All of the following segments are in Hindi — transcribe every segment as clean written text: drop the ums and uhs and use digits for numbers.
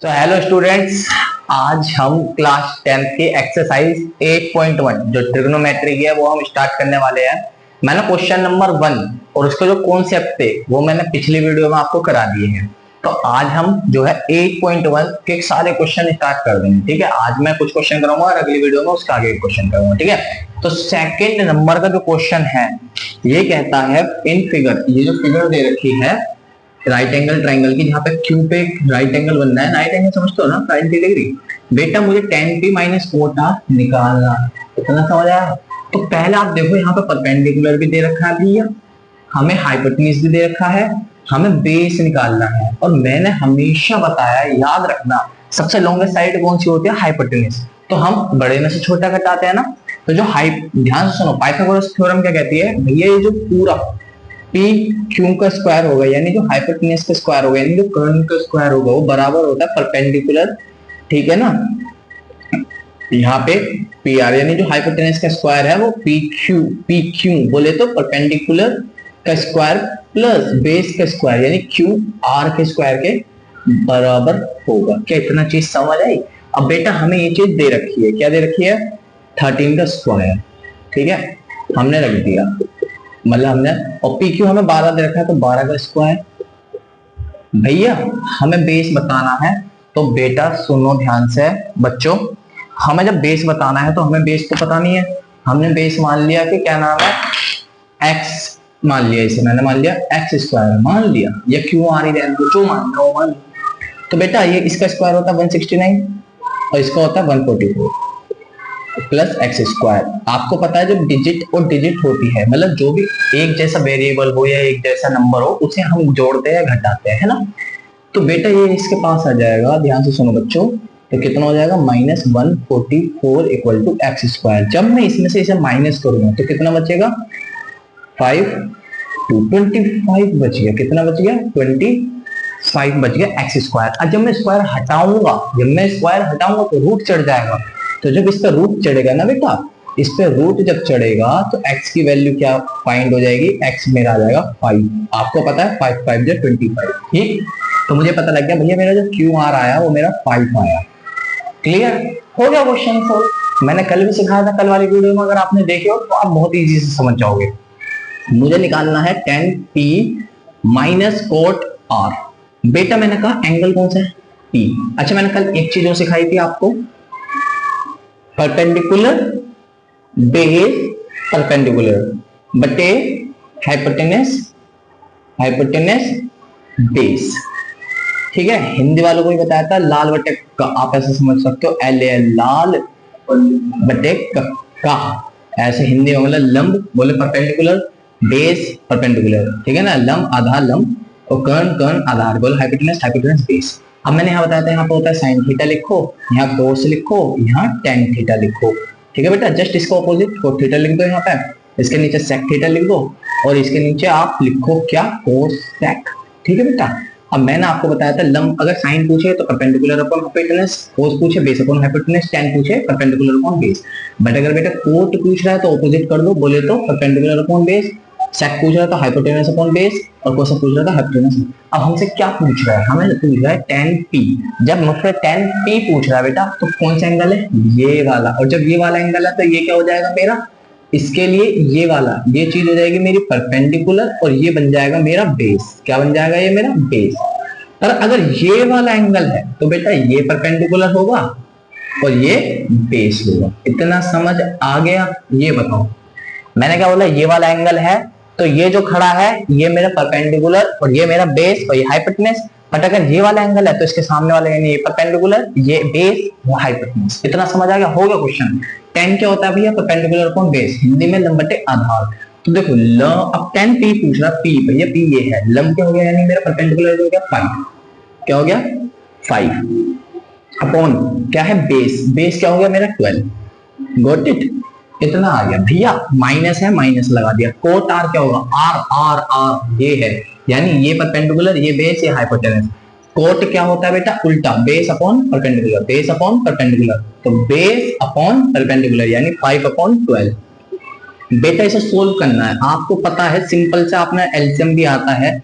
तो हेलो स्टूडेंट्स, आज हम क्लास 10th की एक्सरसाइज 8.1 जो ट्रिग्नोमेट्री की है वो हम स्टार्ट करने वाले हैं। मैंने क्वेश्चन नंबर 1 और उसके जो कॉन्सेप्ट थे वो मैंने पिछली वीडियो में आपको करा दिए हैं। तो आज हम जो है 8.1 के सारे क्वेश्चन स्टार्ट कर देंगे। ठीक है, आज मैं कुछ क्वेश्चन कराऊंगा और अगली वीडियो में उसका आगे क्वेश्चन करूंगा। ठीक है, तो सेकंड नंबर का जो क्वेश्चन है ये कहता है इन फिगर, ये जो फिगर दे रखी है राइट एंगल ट्राइंगल की, जहां पे क्यू पे राइट एंगल बनना है। राइट एंगल समझते हो ना, 90 डिग्री। बेटा मुझे tan p माइनस कोटा निकालना है, इतना समझ आया। तो पहले आप देखो यहाँ पे परपेंडिकुलर भी दे रखा है भैया, हमें हाइपोटेन्यूज भी दे रखा है, हमें बेस निकालना है। और मैंने हमेशा बताया, याद रखना, सबसे लॉन्गेस्ट साइड कौन सी होती है? हाइपोटेन्यूज। तो हम बड़े में से छोटा घटाते हैं ना। तो जो ध्यान से सुनो, पाइथागोरस थ्योरम क्या कहती है भैया, ये जो पूरा पी क्यू का स्क्वायर होगा यानी जो हाइपोटेन्यूज का स्क्वायर होगा यानी जो कर्न का स्क्वायर होगा वो बराबर होता है परपेंडिकुलर। ठीक है ना, यहाँ पे पी आर यानी जो हाइपोटेन्यूज का स्क्वायर है वो पी क्यू बोले तो परपेंडिकुलर का स्क्वायर प्लस बेस का स्क्वायर यानी क्यू आर के स्क्वायर के बराबर होगा। क्या इतना चीज समझ आई? अब बेटा हमें ये चीज दे रखी है, क्या दे रखी है? 13 का स्क्वायर। ठीक है, हमने रख दिया, मतलब हमने, और पी क्यू हमें 12 दे रखा है तो 12 का स्क्वायर। भैया हमें बेस बताना है, तो बेटा सुनो ध्यान से बच्चों, हमें जब बेस बताना है तो हमें बेस तो पता नहीं है। हमने बेस मान लिया कि क्या नाम है, एक्स मान लिया, इसे मैंने मान लिया एक्स स्क्वायर मान लिया, या क्यू आर ही रहने दो, जो मान लो मान। तो बेटा ये इसका स्क्वायर होता है 169 और इसका होता है 144 प्लस एक्स स्क्वायर। आपको पता है जब डिजिट और डिजिट होती है, मतलब जो भी एक जैसा वेरिएबल हो या एक जैसा नंबर हो उसे हम जोड़ते हैं घटाते हैं, है ना। तो बेटा ये इसके पास आ जाएगा, ध्यान से सुनो बच्चों, तो कितना हो जाएगा? -144 इक्वल टू एक्स स्क्वायर। जब मैं इसमें से इसे माइनस करूंगा तो कितना बचेगा? 5 to 25 बच गया। कितना बच गया? 25 बच गया एक्स स्क्वायर। अब जब मैं स्क्वायर हटाऊंगा तो रूट चढ़ जाएगा। तो जब इस पर रूट चढ़ेगा ना बेटा, इस पे रूट जब चढ़ेगा तो x की वैल्यू क्या फाइंड हो जाएगी? x मेरा आ जाएगा 5। आपको पता है 5 5 जो 25। ठीक, तो मुझे पता लग गया भैया मेरा जो क्यू आर आया वो मेरा 5 आया। क्लियर हो गया क्वेश्चन सॉल्व। मैंने कल भी सिखाया था, कल वाली वीडियो में अगर आपने देखे हो तो आप बहुत इजी से समझ जाओगे। मुझे निकालना है tan p minus cot r। बेटा मैंने कहा एंगल कौन सा है? p। अच्छा मैंने कल एक चीज जो सिखाई थी आपको, परपेंडिकुलर बेस परपेंडिकुलर बटे हाइपोटेनस बेस। ठीक है, हिंदी वालों को भी बताया था, लाल बटे का, आप ऐसे समझ सकते हो, लाल बटे का, ऐसे हिंदी में मतलब लंब बोले परपेंडिकुलर, बेस परपेंडिकुलर। ठीक है ना, लंब आधार लंब और कर्ण आधार बोले हाइपोटेनस बेस। अब मैंने यहाँ बताया था, यहाँ पे होता है साइन थीटा लिखो, यहाँ कोस लिखो, यहाँ टेन थीटा लिखो। ठीक है बेटा, जस्ट इसका ऑपोजिट कोस थीटा लिख दो, यहाँ पे इसके नीचे सेक थीटा लिख दो और इसके नीचे आप लिखो क्या? कोस सेक। ठीक है बेटा, अब मैंने आपको बताया था लंब अगर साइन पूछे तो परपेंडिकुलर अपॉन हाइपोटेनस, कोस पूछे बेस अपॉन हाइपोटेनस, टेन पूछे परपेंडिकुलर अपॉन बेस। बट अगर बेटा कोट पूछ रहा है तो ऑपोजिट कर दो, बोले तो परपेंडिकुलर अपॉन बेस, सेक पूछ रहा था हाइपोटेनस अपॉन बेस और कोस पूछ रहा था हाइपोटेनस। अब हमसे क्या पूछ रहा है? हमें पूछ रहा है tan p। जब मुझसे tan p पूछ रहा है बेटा तो कौन सा एंगल है? ये वाला। और जब ये वाला एंगल है तो ये क्या हो जाएगा मेरा? इसके लिए ये वाला, ये चीज हो जाएगी मेरी परपेंडिकुलर और ये बन जाएगा मेरा बेस। क्या बन जाएगा? ये मेरा बेस। और अगर ये वाला एंगल है तो बेटा ये परपेंडिकुलर होगा और ये बेस होगा। इतना समझ आ गया? ये बताओ मैंने क्या बोला, ये वाला एंगल है तो ये जो खड़ा है ये मेरा परपेंडिकुलर और ये मेरा बेस और ये हाइपोटेनस। बट अगर ये वाला एंगल है तो इसके सामने वाला यानी ये परपेंडिकुलर, ये बेस, वो हाइपोटेनस। इतना समझ आ गया? हो गया क्वेश्चन। tan क्या होता है भैया? परपेंडिकुलर अपॉन बेस, हिंदी में लंब बटे आधार। तो देखो अब tan p पूछ रहा, p भैया p ये है, लंब क्या हो गया यानी मेरा परपेंडिकुलर हो गया 5। क्या हो गया? 5 अपॉन क्या है? बेस। बेस क्या हो गया मेरा? 12। Got it? इतना आ गया भैया। माइनस है, माइनस लगा दिया। कोट आर क्या होगा? आर आर आर ये है यानी ये परपेंडिकुलर, ये बेस, ये हाइपोटेनस। कोट क्या होता है बेटा? उल्टा, base upon perpendicular, base upon perpendicular. तो बेस अपॉन परपेंडिकुलर यानी 5 अपॉन 12। बेटा इसे सोल्व करना है, आपको पता है सिंपल से, आपने एलसीएम भी आता है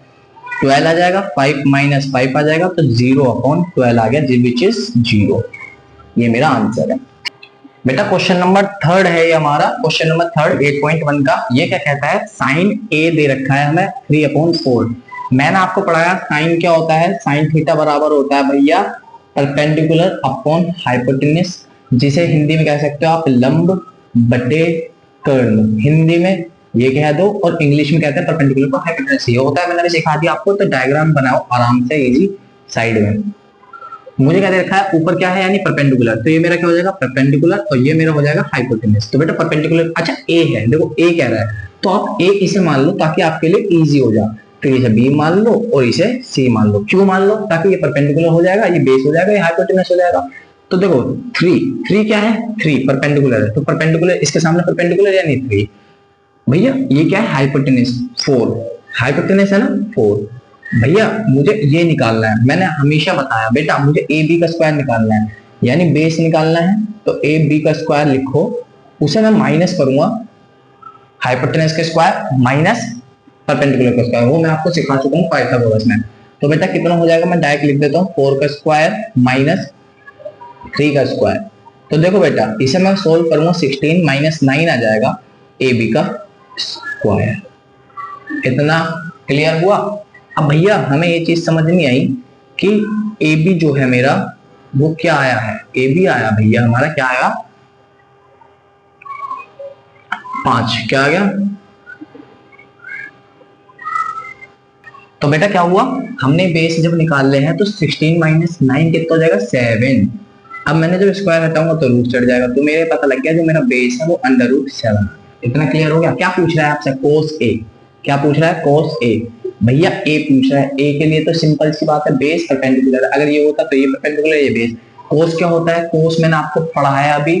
12 आ जाएगा, 5 माइनस 5 आ जाएगा, तो 0/12 आ गया, विच इज 0। ये मेरा आंसर है बेटा। क्वेश्चन नंबर थर्ड है ये हमारा, क्वेश्चन नंबर थर्ड 8.1 का। ये क्या कहता है, साइन ए दे रखा है हमें 3/4। मैंने आपको पढ़ाया साइन क्या होता है, साइन थीटा बराबर होता है भैया परपेंडिकुलर अपॉन हाइपोटेन्यूज, जिसे हिंदी में कह सकते हो आप लंब बटे कर्ण, हिंदी में ये कह दो, और इंग्लिश में कहते हैं परपेंडिकुलर को हाइपोटेन्यूज। ये होता है, मैंने भी सिखा दिया आपको, तो डायग्राम बनाओ आराम से इजी साइड में। मुझे क्या दे रखा है, ऊपर क्या है यानी परपेंडिकुलर, तो ये मेरा क्या हो जाएगा परपेंडिकुलर, और ये मेरा हो जाएगा हाइपोटेन्यूज। तो बेटा परपेंडिकुलर, अच्छा ए है, देखो ए कह रहा है, तो आप ए इसे मान लो ताकि आपके लिए इजी हो जाए। फिर इसे बी मान लो और इसे सी मान लो। क्यों मान लो, ताकि ये परपेंडिकुलर हो जाएगा, ये बेस हो जाएगा, ये हाइपोटेन्यूज हो जाएगा। तो देखो 3 क्या है, 3 परपेंडिकुलर है, तो परपेंडिकुलर इसके सामने परपेंडिकुलर यानी 3। भैया ये क्या है, हाइपोटेन्यूज 4, हाइपोटेन्यूज है ना 4। भैया मुझे ये निकालना है, मैंने हमेशा बताया बेटा मुझे ए बी का स्क्वायर निकालना है, यानी बेस निकालना है, तो ए बी का स्क्वायर लिखो, उसे मैं माइनस करूंगा हाइपोटेन्यूज के स्क्वायर माइनस परपेंडिकुलर का स्क्वायर, वो मैं आपको सिखा चुका हूँ पाइथागोरस में। तो बेटा कितना हो जाएगा, मैं डायरेक्ट लिख देता हूँ 4 का स्क्वायर माइनस 3 का स्क्वायर। तो देखो बेटा इसे मैं सोल्व करूंगा, 16 माइनस 9 आ जाएगा ए बी का स्क्वायर। इतना क्लियर हुआ। अब भैया हमें ये चीज समझ नहीं आई कि ए बी जो है मेरा वो क्या आया है, ए बी आया भैया हमारा क्या आया 5, क्या आ गया। तो बेटा क्या हुआ, हमने बेस जब निकाल ले हैं तो 16 माइनस 9 कितना हो जाएगा 7। अब मैंने जब स्क्वायर हटाऊंगा तो रूट चढ़ जाएगा, तो मेरे पता लग गया जो मेरा बेस है वो √7। इतना क्लियर हो गया। क्या पूछ रहा है आपसे, कोस ए, क्या पूछ रहा है कोस ए। भैया ए पूछ रहा है, ए के लिए तो सिंपल सी बात है, बेस परपेंडिकुलर, अगर ये होता तो ये परपेंडिकुलर ये बेस। कोस क्या होता है, कोस मैंने आपको पढ़ाया अभी,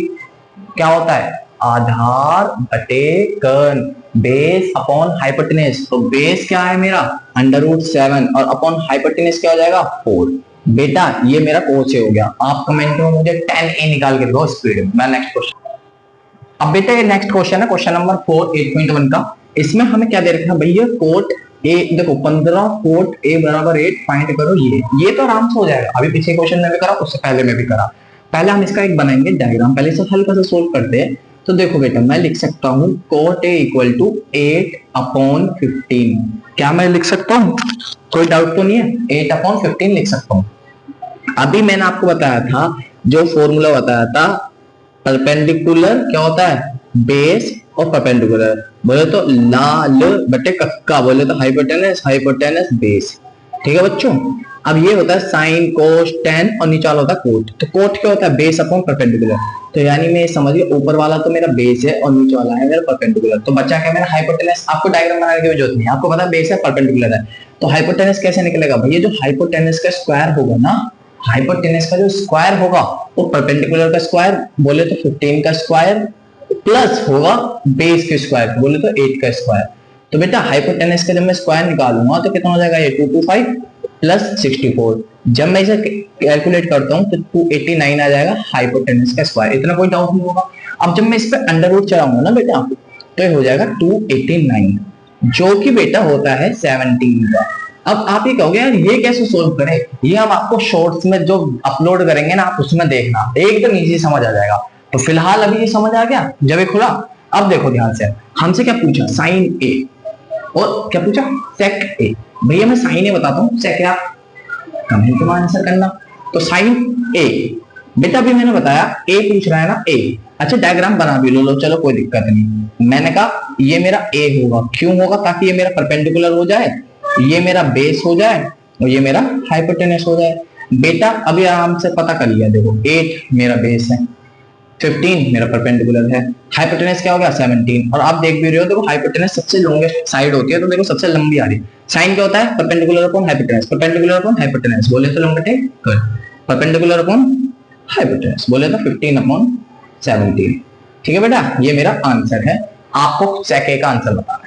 क्या होता है आधार बटे कर्ण, बेस अपॉन हाइपोटेन्यूज। तो बेस क्या है मेरा √7 और अपॉन हाइपोटेन्यूज क्या हो जाएगा 4। बेटा ये मेरा कोस ए हो गया। आप कमेंट में मुझे 10A निकाल के दो स्पीड में। मैं नेक्स्ट क्वेश्चन, अब बेटा ये नेक्स्ट क्वेश्चन है क्वेश्चन नंबर 4 8.1 का। इसमें हमें क्या दे रखा है भैया, कोट ए, देखो 15 कोट ए बराबर 8 फाइंड करो। ये तो आराम से हो जाएगा, अभी पीछे क्वेश्चन में भी करा, उससे पहले में भी करा। पहले हम इसका एक बनाएंगे डायग्राम, पहले इसे हल्का सा सोल्व करते हैं। तो देखो बेटा मैं लिख सकता हूँ कोट ए इक्वल टू 8/15। क्या मैं लिख सकता हूँ, कोई डाउट तो नहीं है, 8/15 लिख सकता हूँ। अभी मैंने आपको बताया था, जो फॉर्मूला बताया था, परपेंडिकुलर क्या होता है बेस और परपेंडिकुलर, बोले तो लाल बटे कक्का, बोले तो हाइपोटेनस, हाइपोटेनस बेस। ठीक है बच्चों। अब ये होता है साइन कोस टेन और नीचे वाला होता है कोट। तो कोट क्या होता है बेस अपॉन परपेंडिकुलर, तो यानी मैं समझिए ऊपर वाला तो मेरा बेस है और नीचे वाला है मेरा परपेंडिकुलर। तो बच्चा क्या मेरा हाइपोटेनस, आपको डायग्राम बनाने की जरूरत नहीं है, आपको पता है बेस है परपेंडिकुलर है। तो हाइपोटेनस कैसे निकलेगा भैया, जो हाइपोटेनस का स्क्वायर होगा ना, हाइपोटेनस का जो स्क्वायर होगा वो परपेंडिकुलर का स्क्वायर, बोले तो 15 का स्क्वायर प्लस होगा बेस के स्क्वायर, बोले तो 8 का स्क्वायर। तो बेटा हाइपोटेनस का जब मैं स्क्वायर निकालूंगा तो कितना हो जाएगा, ये 225 प्लस 64। जब मैं इसे कैलकुलेट करता हूँ तो 289 आ जाएगा हाइपोटेनस का स्क्वायर। इतना कोई डाउट नहीं होगा। अब जब मैं इस पे अंडर रूट चढ़ाऊंगा ना बेटा, तो ये हो जाएगा 289, जो कि बेटा होता है 17 का। अब आप ये कहोगे यार ये कैसे सोल्व करें, ये हम आपको शॉर्ट्स में जो अपलोड करेंगे ना, आप उसमें देखना, एकदम इजी समझ आ जाएगा। तो फिलहाल अभी ये समझ आ गया जब ये खुला। अब देखो ध्यान से, हमसे क्या पूछा, साइन ए, और क्या पूछा सेक ए। भैया मैं साइन ए बताता हूँ, सेक आप कमेंट में आंसर करना। तो साइन ए बेटा अभी मैंने बताया ए पूछ रहा है ना ए, अच्छा डायग्राम बना भी लो, चलो कोई दिक्कत नहीं। मैंने कहा ये मेरा ए होगा, क्यों होगा, ताकि ये मेरा परपेंडिकुलर हो जाए, ये मेरा बेस हो जाए और ये मेरा हाइपोटेनस हो जाए। बेटा अभी आराम से पता कर लिया, देखो 8 मेरा बेस है, 15 मेरा परपेंडिकुलर है, हाइपोटेनस क्या हो गया 17। और आप देख भी रहे हो, देखो हाइपोटेनस सबसे लॉन्गेस्ट साइड होती है, तो देखो सबसे लंबी आ रही है। साइन क्या होता है, perpendicular upon hypotenuse, perpendicular upon hypotenuse, बोले तो लंबटे कर, परपेंडिकुलर अपॉन हाइपोटेनस, बोले तो 15/17। ठीक है बेटा, ये मेरा आंसर है। आपको सेक ए का आंसर बता